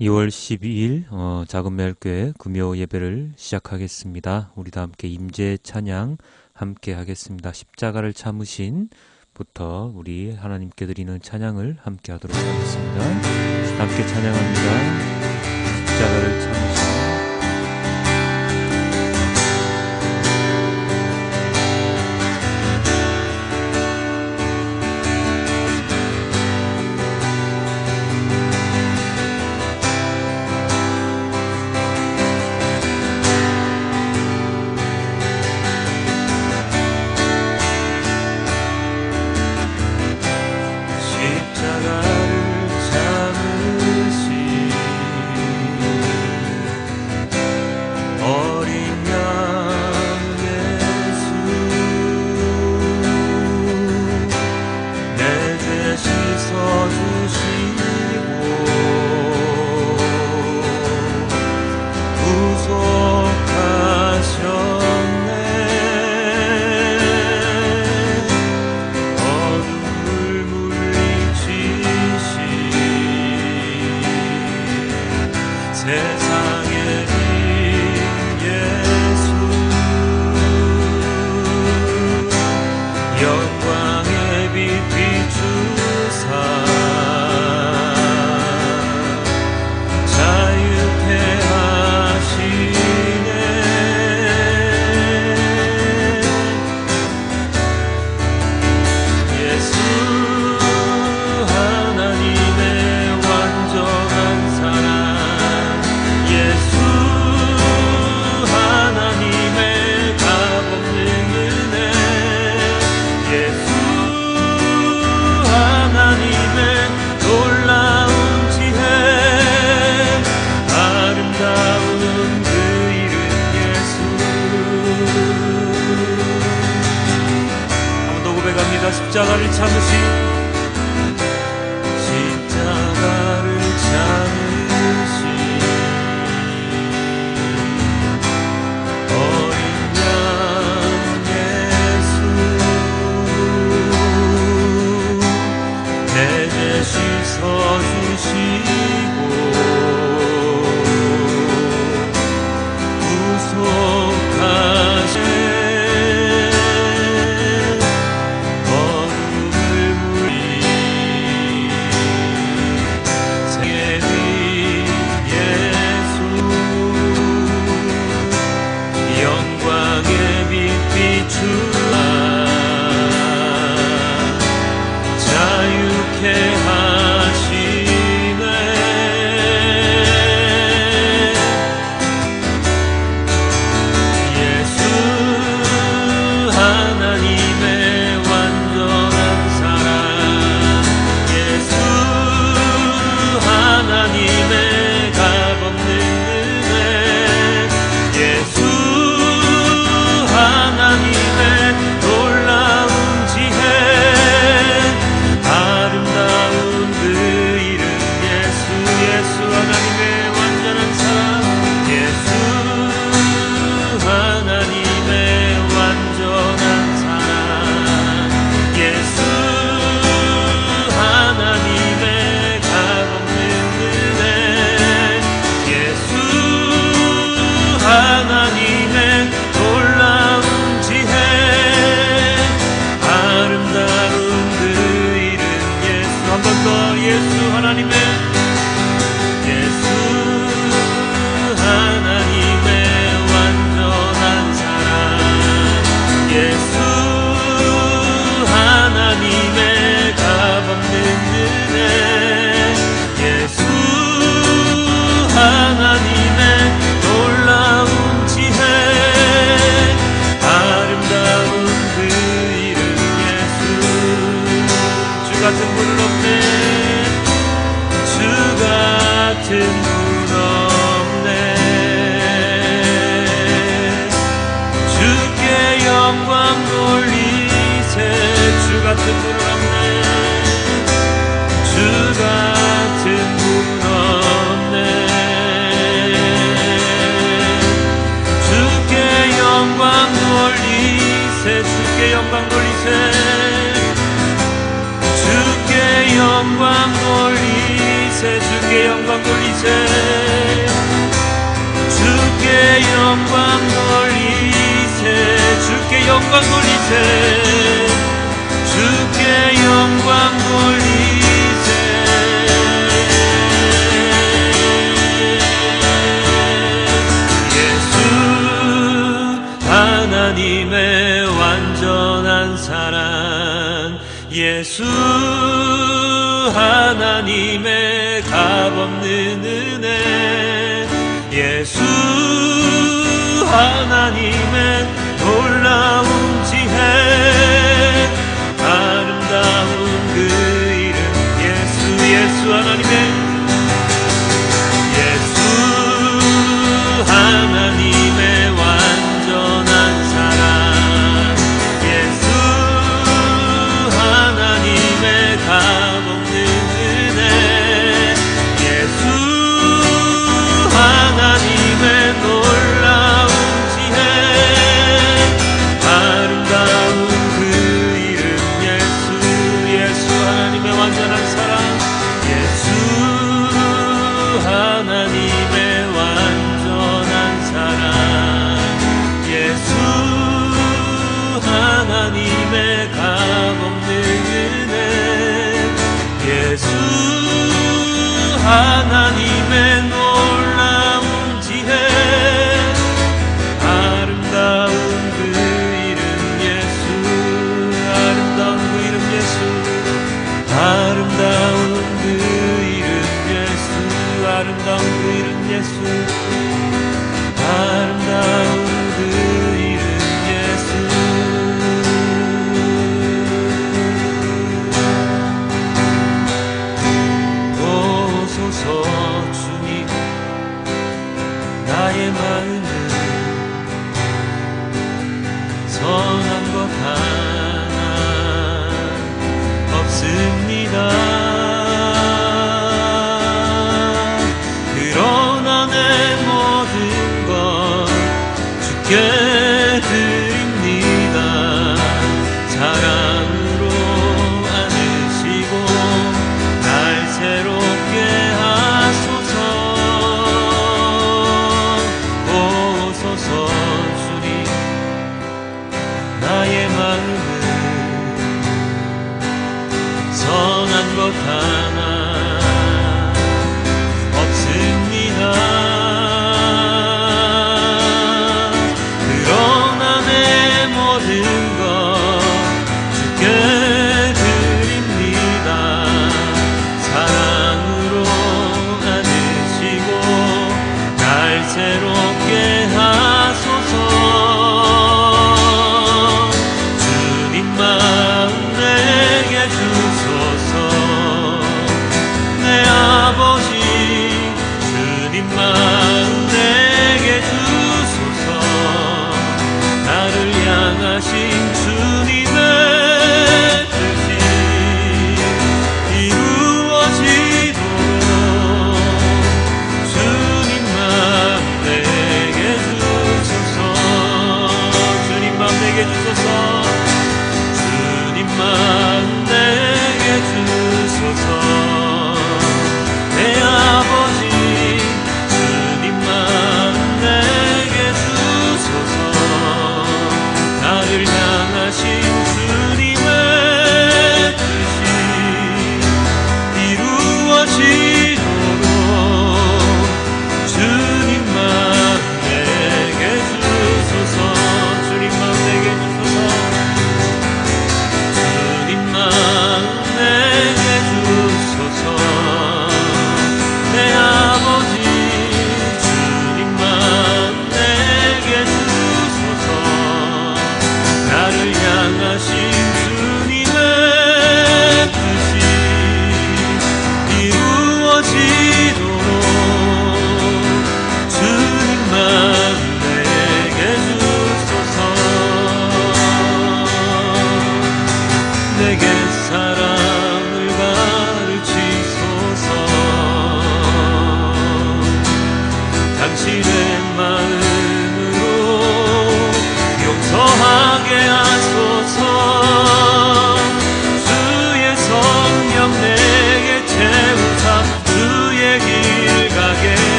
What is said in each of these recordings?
2월 12일 작은매일교회 금요 예배를 시작하겠습니다. 우리 다 함께 임재 찬양 함께 하겠습니다. 십자가를 참으신 부터 우리 하나님께 드리는 찬양을 함께 하도록 하겠습니다. 함께 찬양합니다. 십자가를 참으신 십자가를 참으신 어린 양 예수 내 죄 씻어주시고 구속하신 주께 영광 돌리세 주께 영광 돌리세 영광 돌리세 주께 영광 돌리세 예수 하나님의 완전한 사랑 예수 하나님의 값없는 은혜 예수 하나님의 놀라운 지혜 아름다운 그 이름 예수 예수 하나님의 예수 하나님의 완전한 사랑 예수 하나님의 값없는 은혜 예수 하나님의 놀라운 지혜 아름다운 그 이름 예수 예수 하나님의 완전한 사랑 예수 하나님의 완전한 사랑 예수 하나님의 값없는 은혜 예수 하나님의 놀라운 지혜 아름다운 그 이름 예수 아름다운 그 이름 예수 아름다운 그 이름 예수 아름다운 그 이름 예수 아름다운 그 이름 예수 오소서 주님 나의 마음은 선한 것 하나 없습니다 그러나 내 모든 것 주께 드립니다 사랑으로 안으시고 날 새롭게 하소서 오소서 주님 나의 마음은 선한 것 하나 없습니다 그러나 내 모든 것 주께 드립니다 사랑으로 안으시고 날 새롭게 하소서 주님 마음 내게 주소서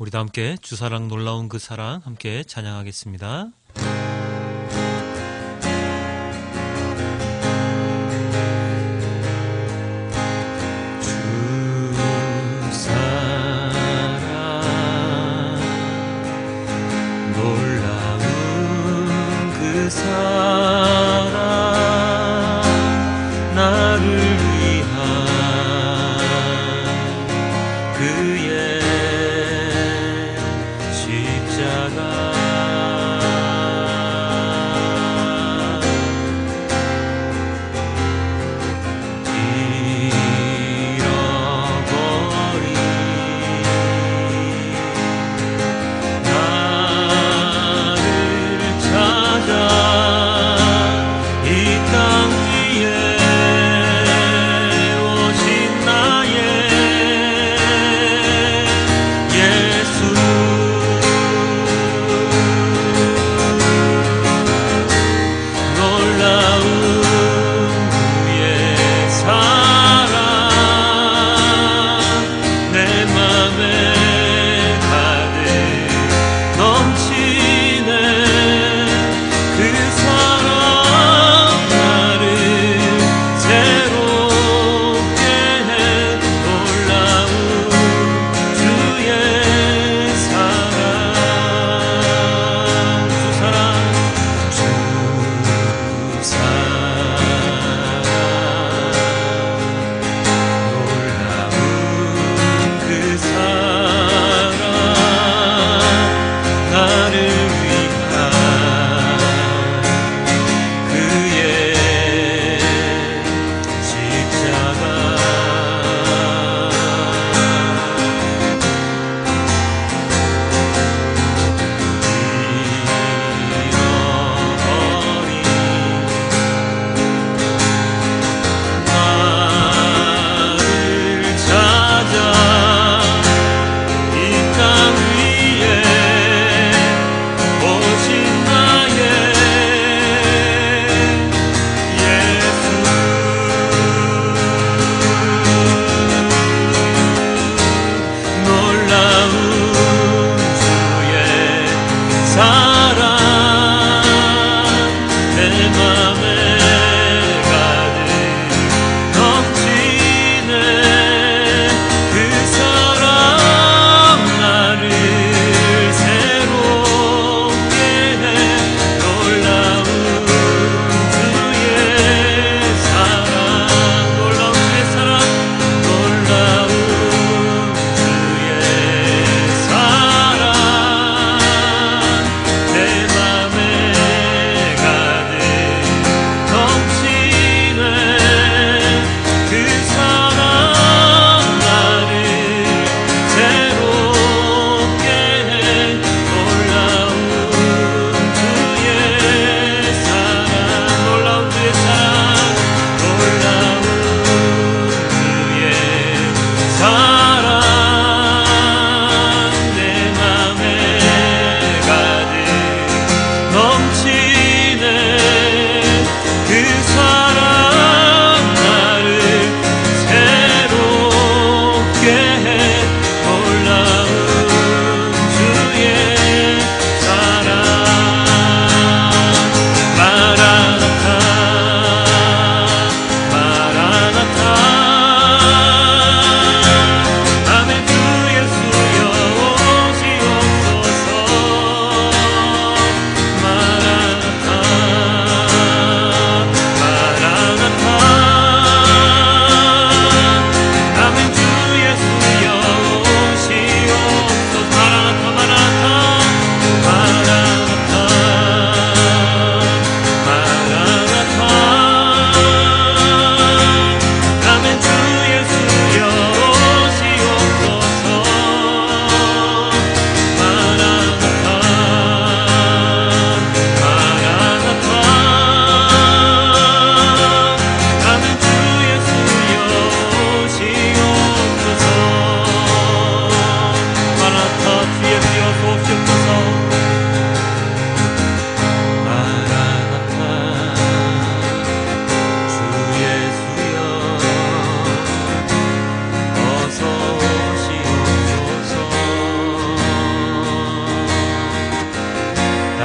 우리 다 함께 주사랑 놀라운 그 사랑 함께 찬양하겠습니다. 사랑 나를 위한 그의 십자가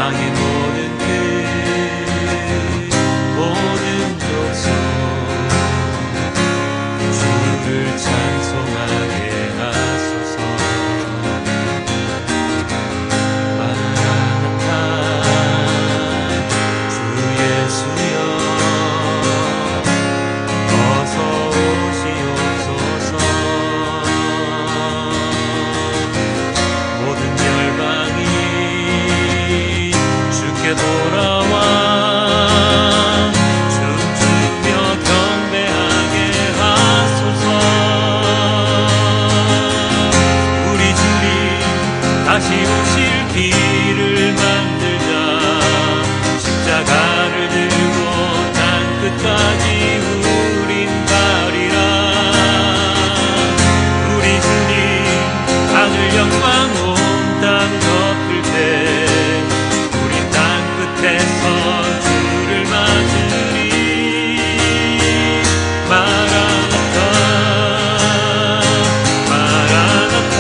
땅의 모든 끝 모든 족속 주를 찬송하게 하소서. 마라나타 주 예수여 어서 오시옵소서. 모든 열방이 주께 돌아와 춤추며 경배하게 하소서. 우리 주님 다시 오실 길을 만들자. 십자가를 들고 땅 끝까지 우린 가리라. 우리 주님 하늘 영광 온 땅 덮을 때 우리 땅 끝에서 주를 맞으리. 마라나타 마라나타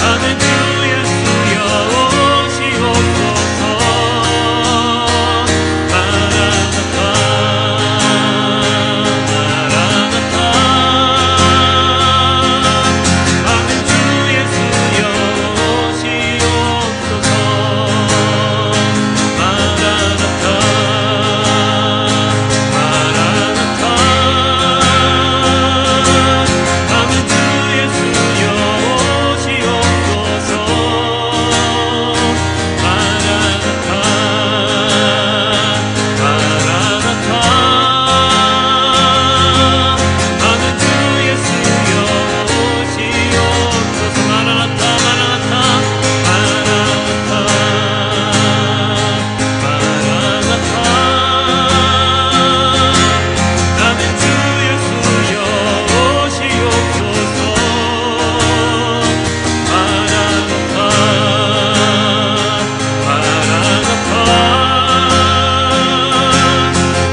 아멘 주 예수여 오시옵소서. 마라나타 마라나타 아멘 주 예수여 오시옵소서. 마라나타 마라나타 아멘 주 예수여 오시옵소서. 마라나타 마라나타 아멘 주 예수여 오시옵소서. 마라나타 마라나타 마라나타 마라나타 아멘 주 예수여 오시옵소서. 마라나타 마라나타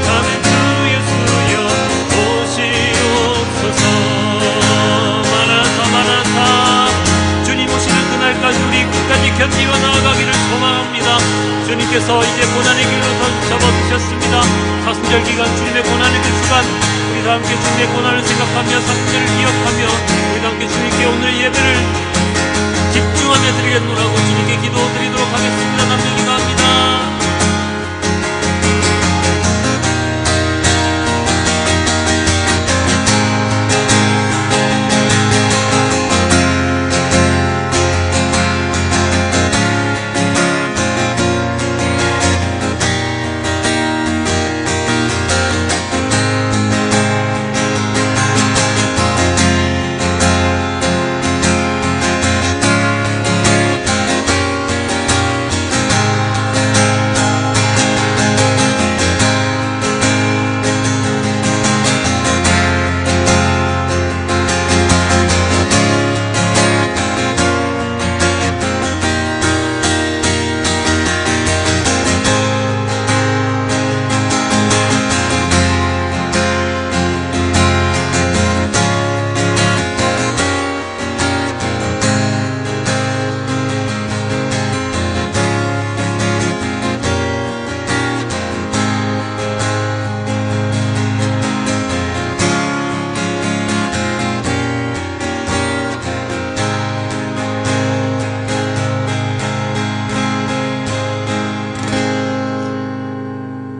아멘 주 예수여 오시옵소서. 마라나타 마라나타 주님 오시는 그날까지 우리 끝까지 견디어 나아가기를 소망합니다. 주님께서 이제 고난의 길로 접어드셨습니다. 사순절 기간 주님의 고난의 그 시간 우리 다 함께 주님의 고난을 생각하며 사순절을 기억하며 우리 다 함께 주님께 오늘 예배를 집중하며 드리겠노라고 주님께 기도드리도록 하겠습니다. 남들 기도합니다.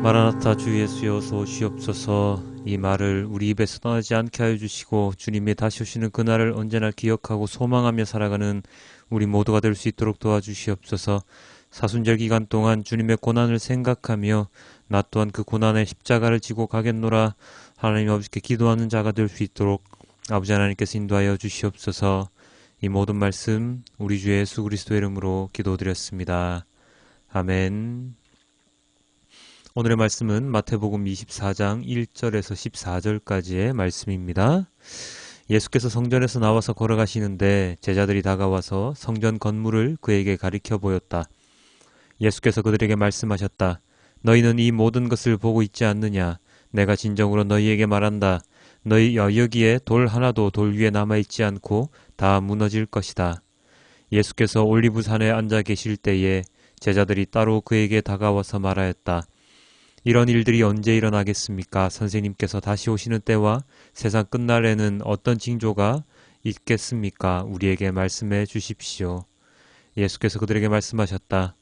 마라나타 주 예수여 어서 오시옵소서. 이 말을 우리 입에서 떠나지 않게 하여 주시고 주님의 다시 오시는 그날을 언제나 기억하고 소망하며 살아가는 우리 모두가 될 수 있도록 도와주시옵소서. 사순절 기간 동안 주님의 고난을 생각하며 나 또한 그 고난의 십자가를 지고 가겠노라 하나님 아버지께 기도하는 자가 될 수 있도록 아버지 하나님께서 인도하여 주시옵소서. 이 모든 말씀 우리 주 예수 그리스도의 이름으로 기도드렸습니다. 아멘. 오늘의 말씀은 마태복음 24장 1절에서 14절까지의 말씀입니다. 예수께서 성전에서 나와서 걸어가시는데 제자들이 다가와서 성전 건물을 그에게 가리켜 보였다. 예수께서 그들에게 말씀하셨다. 너희는 이 모든 것을 보고 있지 않느냐? 내가 진정으로 너희에게 말한다. 너희 여기에 돌 하나도 돌 위에 남아있지 않고 다 무너질 것이다. 예수께서 올리브산에 앉아 계실 때에 제자들이 따로 그에게 다가와서 말하였다. 이런 일들이 언제 일어나겠습니까? 선생님께서 다시 오시는 때와 세상 끝날에는 어떤 징조가 있겠습니까? 우리에게 말씀해 주십시오. 예수께서 그들에게 말씀하셨다.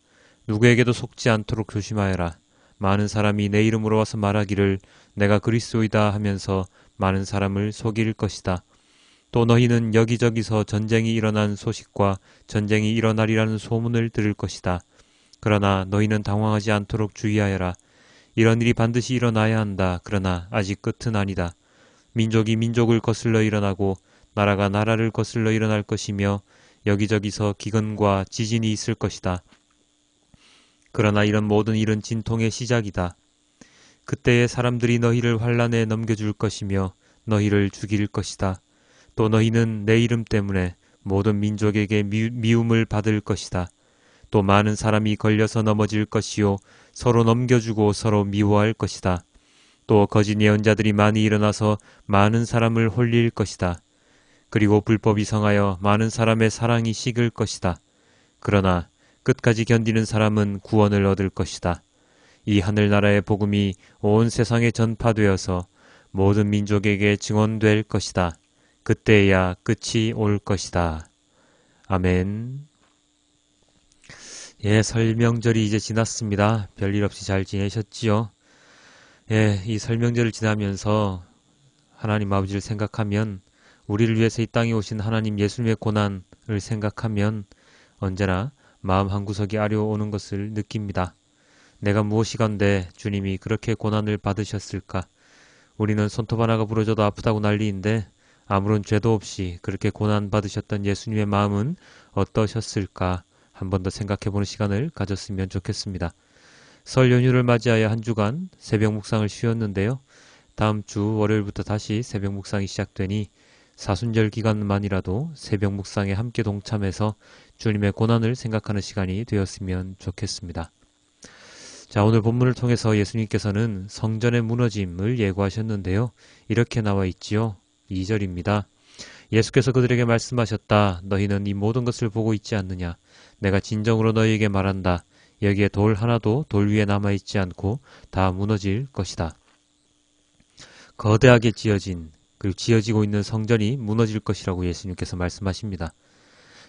누구에게도 속지 않도록 조심하여라. 많은 사람이 내 이름으로 와서 말하기를 내가 그리스도이다 하면서 많은 사람을 속일 것이다. 또 너희는 여기저기서 전쟁이 일어난 소식과 전쟁이 일어나리라는 소문을 들을 것이다. 그러나 너희는 당황하지 않도록 주의하여라. 이런 일이 반드시 일어나야 한다. 그러나 아직 끝은 아니다. 민족이 민족을 거슬러 일어나고 나라가 나라를 거슬러 일어날 것이며 여기저기서 기근과 지진이 있을 것이다. 그러나 이런 모든 일은 진통의 시작이다. 그때에 사람들이 너희를 환란에 넘겨줄 것이며 너희를 죽일 것이다. 또 너희는 내 이름 때문에 모든 민족에게 미움을 받을 것이다. 또 많은 사람이 걸려서 넘어질 것이요 서로 넘겨주고 서로 미워할 것이다. 또 거짓 예언자들이 많이 일어나서 많은 사람을 홀릴 것이다. 그리고 불법이 성하여 많은 사람의 사랑이 식을 것이다. 그러나 끝까지 견디는 사람은 구원을 얻을 것이다. 이 하늘나라의 복음이 온 세상에 전파되어서 모든 민족에게 증언될 것이다. 그때야 끝이 올 것이다. 아멘. 예, 설명절이 이제 지났습니다. 별일 없이 잘 지내셨지요? 예, 이 설명절을 지나면서 하나님 아버지를 생각하면 우리를 위해서 이 땅에 오신 하나님 예수님의 고난을 생각하면 언제나 마음 한구석이 아려오는 것을 느낍니다. 내가 무엇이건데 주님이 그렇게 고난을 받으셨을까? 우리는 손톱 하나가 부러져도 아프다고 난리인데 아무런 죄도 없이 그렇게 고난 받으셨던 예수님의 마음은 어떠셨을까? 한 번 더 생각해보는 시간을 가졌으면 좋겠습니다. 설 연휴를 맞이하여 한 주간 새벽 묵상을 쉬었는데요. 다음 주 월요일부터 다시 새벽 묵상이 시작되니 사순절 기간만이라도 새벽 묵상에 함께 동참해서 주님의 고난을 생각하는 시간이 되었으면 좋겠습니다. 자, 오늘 본문을 통해서 예수님께서는 성전의 무너짐을 예고하셨는데요. 이렇게 나와 있지요. 2절입니다. 예수께서 그들에게 말씀하셨다. 너희는 이 모든 것을 보고 있지 않느냐? 내가 진정으로 너희에게 말한다. 여기에 돌 하나도 돌 위에 남아있지 않고 다 무너질 것이다. 거대하게 지어진 그리고 지어지고 있는 성전이 무너질 것이라고 예수님께서 말씀하십니다.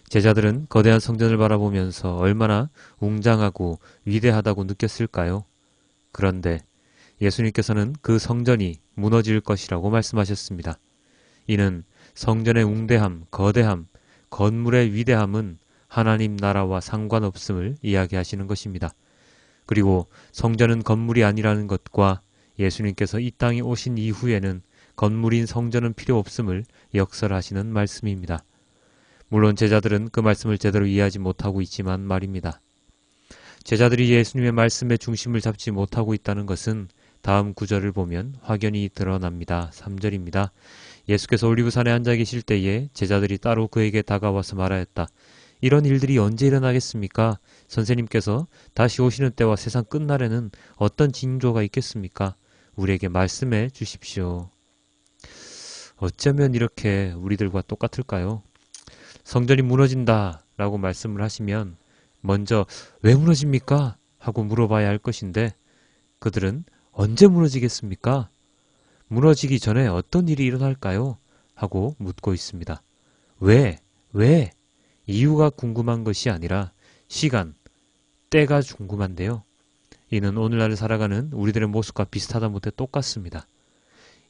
제자들은 거대한 성전을 바라보면서 얼마나 웅장하고 위대하다고 느꼈을까요? 그런데 예수님께서는 그 성전이 무너질 것이라고 말씀하셨습니다. 이는 성전의 웅대함, 거대함, 건물의 위대함은 하나님 나라와 상관없음을 이야기하시는 것입니다. 그리고 성전은 건물이 아니라는 것과 예수님께서 이 땅에 오신 이후에는 건물인 성전은 필요 없음을 역설하시는 말씀입니다. 물론 제자들은 그 말씀을 제대로 이해하지 못하고 있지만 말입니다. 제자들이 예수님의 말씀의 중심을 잡지 못하고 있다는 것은 다음 구절을 보면 확연히 드러납니다. 3절입니다. 예수께서 올리브산에 앉아 계실 때에 제자들이 따로 그에게 다가와서 말하였다. 이런 일들이 언제 일어나겠습니까? 선생님께서 다시 오시는 때와 세상 끝날에는 어떤 징조가 있겠습니까? 우리에게 말씀해 주십시오. 어쩌면 이렇게 우리들과 똑같을까요? 성전이 무너진다 라고 말씀을 하시면 먼저 왜 무너집니까? 하고 물어봐야 할 것인데 그들은 언제 무너지겠습니까? 무너지기 전에 어떤 일이 일어날까요? 하고 묻고 있습니다. 왜? 이유가 궁금한 것이 아니라 시간, 때가 궁금한데요. 이는 오늘날을 살아가는 우리들의 모습과 비슷하다 못해 똑같습니다.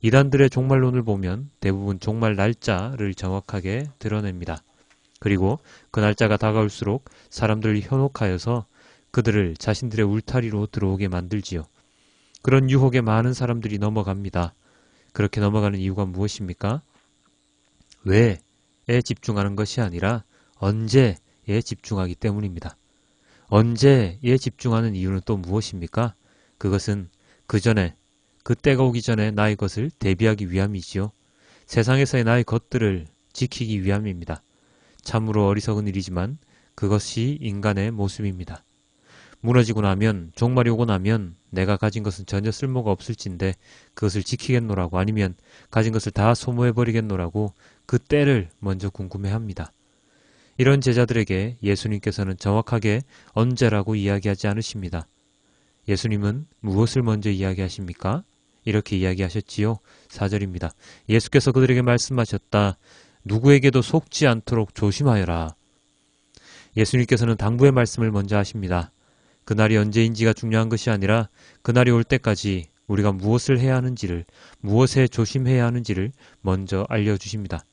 이단들의 종말론을 보면 대부분 종말 날짜를 정확하게 드러냅니다. 그리고 그 날짜가 다가올수록 사람들을 현혹하여서 그들을 자신들의 울타리로 들어오게 만들지요. 그런 유혹에 많은 사람들이 넘어갑니다. 그렇게 넘어가는 이유가 무엇입니까? 왜에 집중하는 것이 아니라 언제에 집중하기 때문입니다. 언제에 집중하는 이유는 또 무엇입니까? 그것은 그 전에, 그 때가 오기 전에 나의 것을 대비하기 위함이지요. 세상에서의 나의 것들을 지키기 위함입니다. 참으로 어리석은 일이지만 그것이 인간의 모습입니다. 무너지고 나면, 종말이 오고 나면 내가 가진 것은 전혀 쓸모가 없을진데 그것을 지키겠노라고 아니면 가진 것을 다 소모해버리겠노라고 그 때를 먼저 궁금해합니다. 이런 제자들에게 예수님께서는 정확하게 언제라고 이야기하지 않으십니다. 예수님은 무엇을 먼저 이야기하십니까? 이렇게 이야기하셨지요. 4절입니다. 예수께서 그들에게 말씀하셨다. 누구에게도 속지 않도록 조심하여라. 예수님께서는 당부의 말씀을 먼저 하십니다. 그날이 언제인지가 중요한 것이 아니라 그날이 올 때까지 우리가 무엇을 해야 하는지를, 무엇에 조심해야 하는지를 먼저 알려주십니다.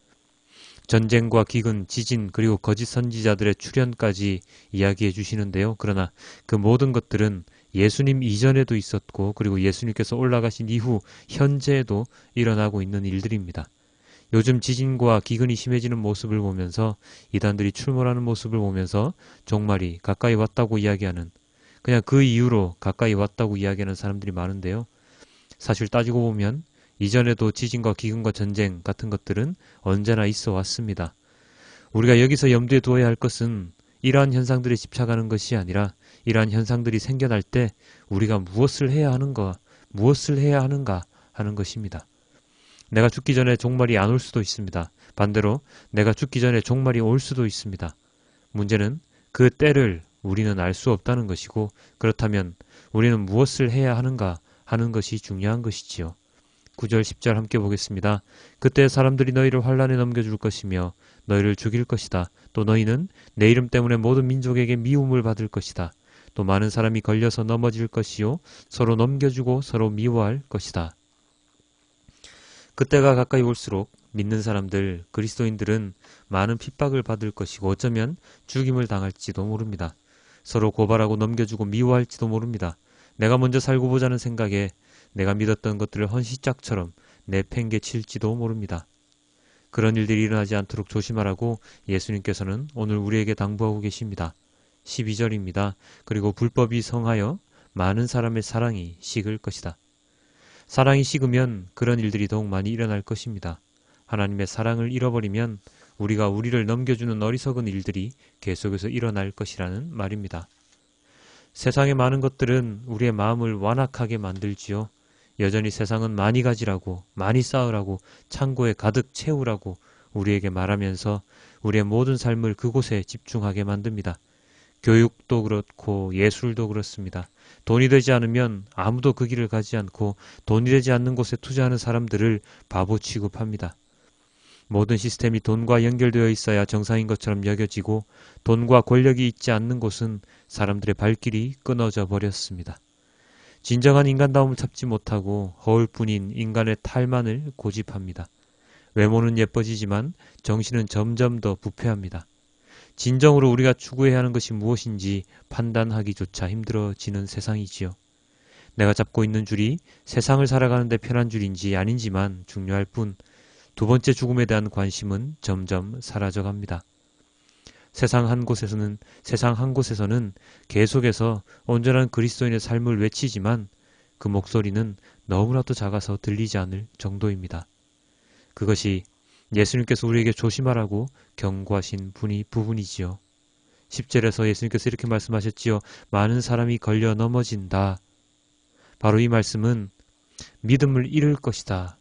전쟁과 기근, 지진, 그리고 거짓 선지자들의 출현까지 이야기해 주시는데요. 그러나 그 모든 것들은 예수님 이전에도 있었고, 그리고 예수님께서 올라가신 이후 현재에도 일어나고 있는 일들입니다. 요즘 지진과 기근이 심해지는 모습을 보면서, 이단들이 출몰하는 모습을 보면서 종말이 가까이 왔다고 이야기하는, 그냥 그 이유로 가까이 왔다고 이야기하는 사람들이 많은데요. 사실 따지고 보면 이전에도 지진과 기근과 전쟁 같은 것들은 언제나 있어 왔습니다. 우리가 여기서 염두에 두어야 할 것은 이러한 현상들에 집착하는 것이 아니라 이러한 현상들이 생겨날 때 우리가 무엇을 해야 하는가 하는 것입니다. 내가 죽기 전에 종말이 안 올 수도 있습니다. 반대로 내가 죽기 전에 종말이 올 수도 있습니다. 문제는 그 때를 우리는 알 수 없다는 것이고, 그렇다면 우리는 무엇을 해야 하는가 하는 것이 중요한 것이지요. 9절 10절 함께 보겠습니다. 그때 사람들이 너희를 환란에 넘겨줄 것이며 너희를 죽일 것이다. 또 너희는 내 이름 때문에 모든 민족에게 미움을 받을 것이다. 또 많은 사람이 걸려서 넘어질 것이요 서로 넘겨주고 서로 미워할 것이다. 그때가 가까이 올수록 믿는 사람들, 그리스도인들은 많은 핍박을 받을 것이고 어쩌면 죽임을 당할지도 모릅니다. 서로 고발하고 넘겨주고 미워할지도 모릅니다. 내가 먼저 살고 보자는 생각에 내가 믿었던 것들을 헌시짝처럼 내팽개칠지도 모릅니다. 그런 일들이 일어나지 않도록 조심하라고 예수님께서는 오늘 우리에게 당부하고 계십니다. 12절입니다. 그리고 불법이 성하여 많은 사람의 사랑이 식을 것이다. 사랑이 식으면 그런 일들이 더욱 많이 일어날 것입니다. 하나님의 사랑을 잃어버리면 우리가 우리를 넘겨주는 어리석은 일들이 계속해서 일어날 것이라는 말입니다. 세상의 많은 것들은 우리의 마음을 완악하게 만들지요. 여전히 세상은 많이 가지라고, 많이 쌓으라고, 창고에 가득 채우라고 우리에게 말하면서 우리의 모든 삶을 그곳에 집중하게 만듭니다. 교육도 그렇고 예술도 그렇습니다. 돈이 되지 않으면 아무도 그 길을 가지 않고 돈이 되지 않는 곳에 투자하는 사람들을 바보 취급합니다. 모든 시스템이 돈과 연결되어 있어야 정상인 것처럼 여겨지고 돈과 권력이 있지 않는 곳은 사람들의 발길이 끊어져 버렸습니다. 진정한 인간다움을 찾지 못하고 허울뿐인 인간의 탈만을 고집합니다. 외모는 예뻐지지만 정신은 점점 더 부패합니다. 진정으로 우리가 추구해야 하는 것이 무엇인지 판단하기조차 힘들어지는 세상이지요. 내가 잡고 있는 줄이 세상을 살아가는 데 편한 줄인지 아닌지만 중요할 뿐 두 번째 죽음에 대한 관심은 점점 사라져갑니다. 세상 한 곳에서는 계속해서 온전한 그리스도인의 삶을 외치지만 그 목소리는 너무나도 작아서 들리지 않을 정도입니다. 그것이 예수님께서 우리에게 조심하라고 경고하신 부분이지요. 10절에서 예수님께서 이렇게 말씀하셨지요. 많은 사람이 걸려 넘어진다. 바로 이 말씀은 믿음을 잃을 것이다.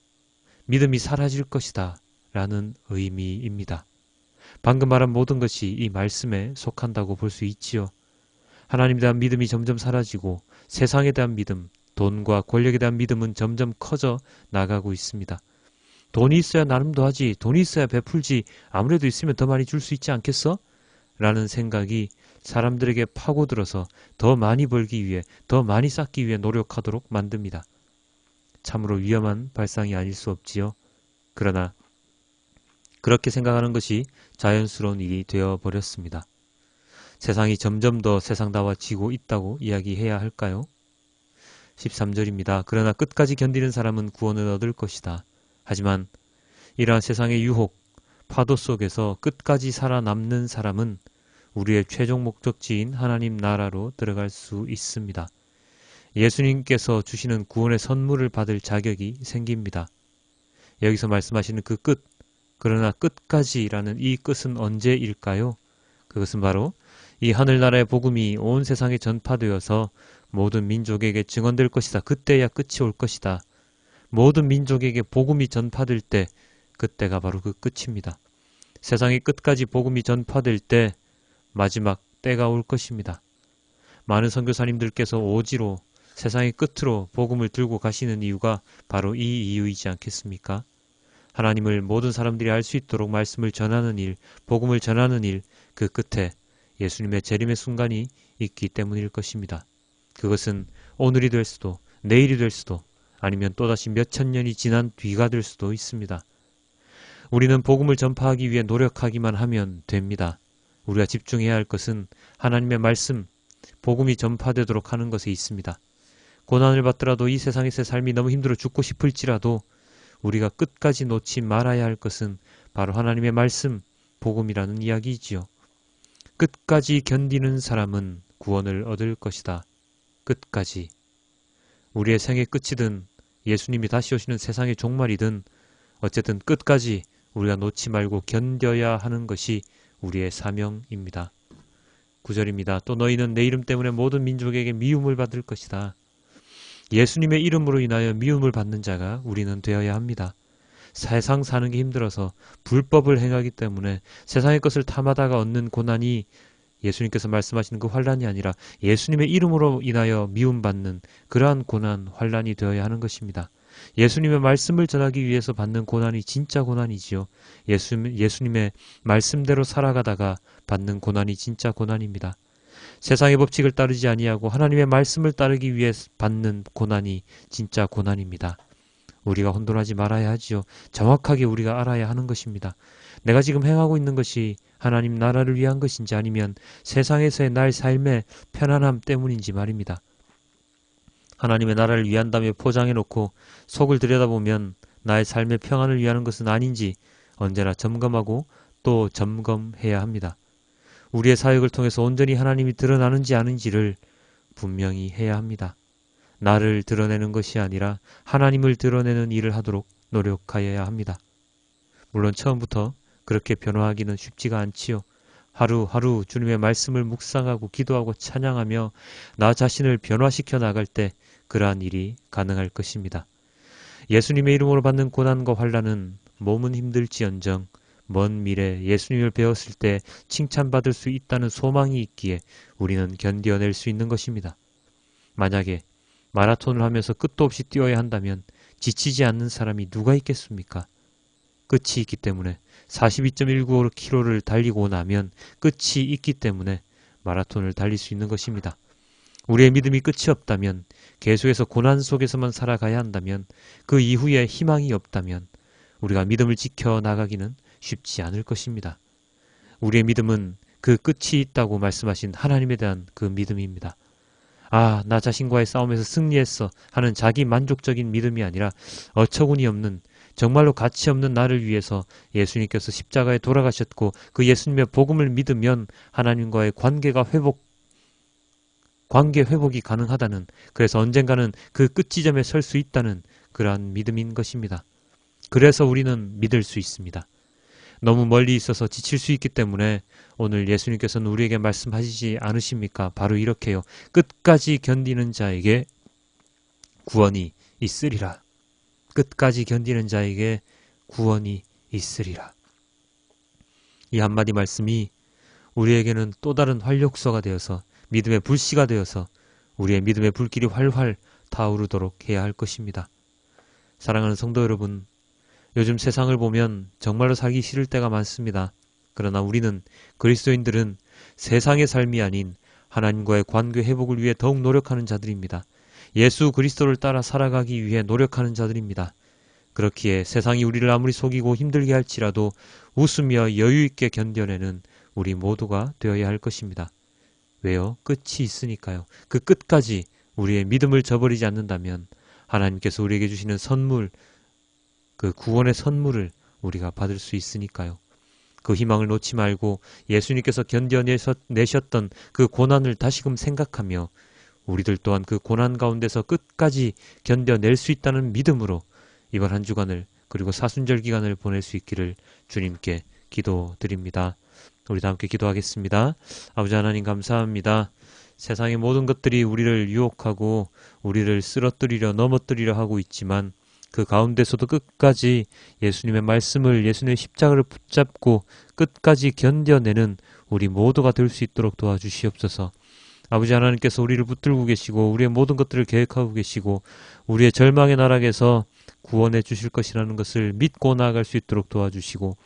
믿음이 사라질 것이다. 라는 의미입니다. 방금 말한 모든 것이 이 말씀에 속한다고 볼 수 있지요. 하나님에 대한 믿음이 점점 사라지고 세상에 대한 믿음, 돈과 권력에 대한 믿음은 점점 커져 나가고 있습니다. 돈이 있어야 나눔도 하지, 돈이 있어야 베풀지, 아무래도 있으면 더 많이 줄 수 있지 않겠어? 라는 생각이 사람들에게 파고들어서 더 많이 벌기 위해, 더 많이 쌓기 위해 노력하도록 만듭니다. 참으로 위험한 발상이 아닐 수 없지요. 그러나 그렇게 생각하는 것이 자연스러운 일이 되어버렸습니다. 세상이 점점 더 세상다워지고 있다고 이야기해야 할까요? 13절입니다. 그러나 끝까지 견디는 사람은 구원을 얻을 것이다. 하지만 이러한 세상의 유혹, 파도 속에서 끝까지 살아남는 사람은 우리의 최종 목적지인 하나님 나라로 들어갈 수 있습니다. 예수님께서 주시는 구원의 선물을 받을 자격이 생깁니다. 여기서 말씀하시는 그 끝, 그러나 끝까지라는 이 끝은 언제일까요? 그것은 바로 이 하늘나라의 복음이 온 세상에 전파되어서 모든 민족에게 증언될 것이다. 그때야 끝이 올 것이다. 모든 민족에게 복음이 전파될 때, 그때가 바로 그 끝입니다. 세상의 끝까지 복음이 전파될 때 마지막 때가 올 것입니다. 많은 선교사님들께서 오지로 세상의 끝으로 복음을 들고 가시는 이유가 바로 이 이유이지 않겠습니까? 하나님을 모든 사람들이 알 수 있도록 말씀을 전하는 일, 복음을 전하는 일, 그 끝에 예수님의 재림의 순간이 있기 때문일 것입니다. 그것은 오늘이 될 수도, 내일이 될 수도, 아니면 또다시 몇천 년이 지난 뒤가 될 수도 있습니다. 우리는 복음을 전파하기 위해 노력하기만 하면 됩니다. 우리가 집중해야 할 것은 하나님의 말씀, 복음이 전파되도록 하는 것에 있습니다. 고난을 받더라도 이 세상에서의 삶이 너무 힘들어 죽고 싶을지라도 우리가 끝까지 놓지 말아야 할 것은 바로 하나님의 말씀, 복음이라는 이야기이지요. 끝까지 견디는 사람은 구원을 얻을 것이다. 끝까지. 우리의 생의 끝이든 예수님이 다시 오시는 세상의 종말이든 어쨌든 끝까지 우리가 놓지 말고 견뎌야 하는 것이 우리의 사명입니다. 9절입니다. 또 너희는 내 이름 때문에 모든 민족에게 미움을 받을 것이다. 예수님의 이름으로 인하여 미움을 받는 자가 우리는 되어야 합니다. 세상 사는 게 힘들어서 불법을 행하기 때문에 세상의 것을 탐하다가 얻는 고난이 예수님께서 말씀하시는 그 환난이 아니라 예수님의 이름으로 인하여 미움받는 그러한 고난, 환난이 되어야 하는 것입니다. 예수님의 말씀을 전하기 위해서 받는 고난이 진짜 고난이지요. 예수님의 말씀대로 살아가다가 받는 고난이 진짜 고난입니다. 세상의 법칙을 따르지 아니하고 하나님의 말씀을 따르기 위해 받는 고난이 진짜 고난입니다. 우리가 혼돈하지 말아야 하지요. 정확하게 우리가 알아야 하는 것입니다. 내가 지금 행하고 있는 것이 하나님 나라를 위한 것인지 아니면 세상에서의 나의 삶의 편안함 때문인지 말입니다. 하나님의 나라를 위한다며 포장해놓고 속을 들여다보면 나의 삶의 평안을 위하는 것은 아닌지 언제나 점검하고 또 점검해야 합니다. 우리의 사역을 통해서 온전히 하나님이 드러나는지 아닌지를 분명히 해야 합니다. 나를 드러내는 것이 아니라 하나님을 드러내는 일을 하도록 노력하여야 합니다. 물론 처음부터 그렇게 변화하기는 쉽지가 않지요. 하루하루 주님의 말씀을 묵상하고 기도하고 찬양하며 나 자신을 변화시켜 나갈 때 그러한 일이 가능할 것입니다. 예수님의 이름으로 받는 고난과 환난은 몸은 힘들지언정 먼 미래 예수님을 배웠을 때 칭찬받을 수 있다는 소망이 있기에 우리는 견뎌낼 수 있는 것입니다. 만약에 마라톤을 하면서 끝도 없이 뛰어야 한다면 지치지 않는 사람이 누가 있겠습니까? 끝이 있기 때문에 42.195km를 달리고 나면 끝이 있기 때문에 마라톤을 달릴 수 있는 것입니다. 우리의 믿음이 끝이 없다면, 계속해서 고난 속에서만 살아가야 한다면, 그 이후에 희망이 없다면 우리가 믿음을 지켜나가기는 쉽지 않을 것입니다. 우리의 믿음은 그 끝이 있다고 말씀하신 하나님에 대한 그 믿음입니다. 아, 나 자신과의 싸움에서 승리했어 하는 자기 만족적인 믿음이 아니라 어처구니 없는, 정말로 가치 없는 나를 위해서 예수님께서 십자가에 돌아가셨고 그 예수님의 복음을 믿으면 하나님과의 관계 회복이 가능하다는, 그래서 언젠가는 그 끝지점에 설 수 있다는 그러한 믿음인 것입니다. 그래서 우리는 믿을 수 있습니다. 너무 멀리 있어서 지칠 수 있기 때문에 오늘 예수님께서는 우리에게 말씀하시지 않으십니까? 바로 이렇게요. 끝까지 견디는 자에게 구원이 있으리라. 끝까지 견디는 자에게 구원이 있으리라. 이 한마디 말씀이 우리에게는 또 다른 활력소가 되어서, 믿음의 불씨가 되어서 우리의 믿음의 불길이 활활 타오르도록 해야 할 것입니다. 사랑하는 성도 여러분, 요즘 세상을 보면 정말로 살기 싫을 때가 많습니다. 그러나 우리는, 그리스도인들은 세상의 삶이 아닌 하나님과의 관계 회복을 위해 더욱 노력하는 자들입니다. 예수 그리스도를 따라 살아가기 위해 노력하는 자들입니다. 그렇기에 세상이 우리를 아무리 속이고 힘들게 할지라도 웃으며 여유있게 견뎌내는 우리 모두가 되어야 할 것입니다. 왜요? 끝이 있으니까요. 그 끝까지 우리의 믿음을 저버리지 않는다면 하나님께서 우리에게 주시는 선물, 그 구원의 선물을 우리가 받을 수 있으니까요. 그 희망을 놓지 말고 예수님께서 견뎌내셨던 그 고난을 다시금 생각하며 우리들 또한 그 고난 가운데서 끝까지 견뎌낼 수 있다는 믿음으로 이번 한 주간을, 그리고 사순절 기간을 보낼 수 있기를 주님께 기도드립니다. 우리 다 함께 기도하겠습니다. 아버지 하나님 감사합니다. 세상의 모든 것들이 우리를 유혹하고 우리를 쓰러뜨리려 넘어뜨리려 하고 있지만 그 가운데서도 끝까지 예수님의 말씀을, 예수님의 십자가를 붙잡고 끝까지 견뎌내는 우리 모두가 될 수 있도록 도와주시옵소서. 아버지 하나님께서 우리를 붙들고 계시고 우리의 모든 것들을 계획하고 계시고 우리의 절망의 나락에서 구원해 주실 것이라는 것을 믿고 나아갈 수 있도록 도와주시고,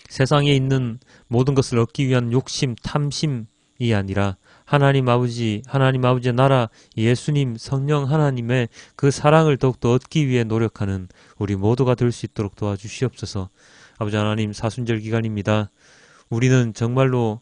세상에 있는 모든 것을 얻기 위한 욕심, 탐심이 아니라 하나님 아버지의 나라, 예수님, 성령 하나님의 그 사랑을 더욱더 얻기 위해 노력하는 우리 모두가 될 수 있도록 도와주시옵소서. 아버지 하나님, 사순절 기간입니다. 우리는 정말로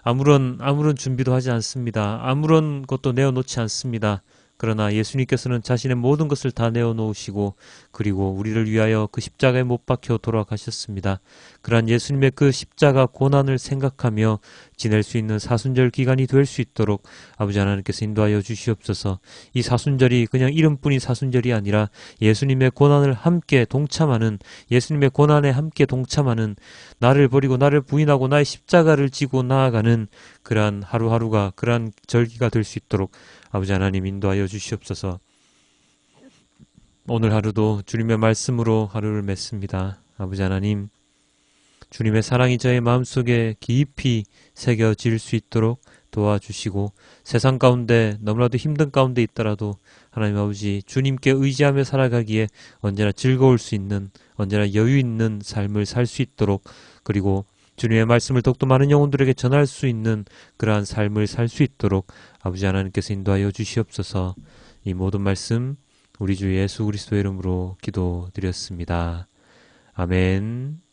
아무런 준비도 하지 않습니다. 아무런 것도 내어놓지 않습니다. 그러나 예수님께서는 자신의 모든 것을 다 내어놓으시고 그리고 우리를 위하여 그 십자가에 못 박혀 돌아가셨습니다. 그러한 예수님의 그 십자가 고난을 생각하며 지낼 수 있는 사순절 기간이 될 수 있도록 아버지 하나님께서 인도하여 주시옵소서. 이 사순절이 그냥 이름뿐인 사순절이 아니라 예수님의 고난을 함께 동참하는, 예수님의 고난에 함께 동참하는, 나를 버리고 나를 부인하고 나의 십자가를 지고 나아가는 그러한 하루하루가, 그러한 절기가 될 수 있도록 아버지 하나님 인도하여 주시옵소서. 오늘 하루도 주님의 말씀으로 하루를 맺습니다. 아버지 하나님, 주님의 사랑이 저의 마음속에 깊이 새겨질 수 있도록 도와주시고, 세상 가운데 너무나도 힘든 가운데 있더라도 하나님 아버지, 주님께 의지하며 살아가기에 언제나 즐거울 수 있는, 언제나 여유 있는 삶을 살 수 있도록, 그리고 주님의 말씀을 더욱더 많은 영혼들에게 전할 수 있는 그러한 삶을 살 수 있도록 아버지 하나님께서 인도하여 주시옵소서. 이 모든 말씀 우리 주 예수 그리스도의 이름으로 기도드렸습니다. 아멘.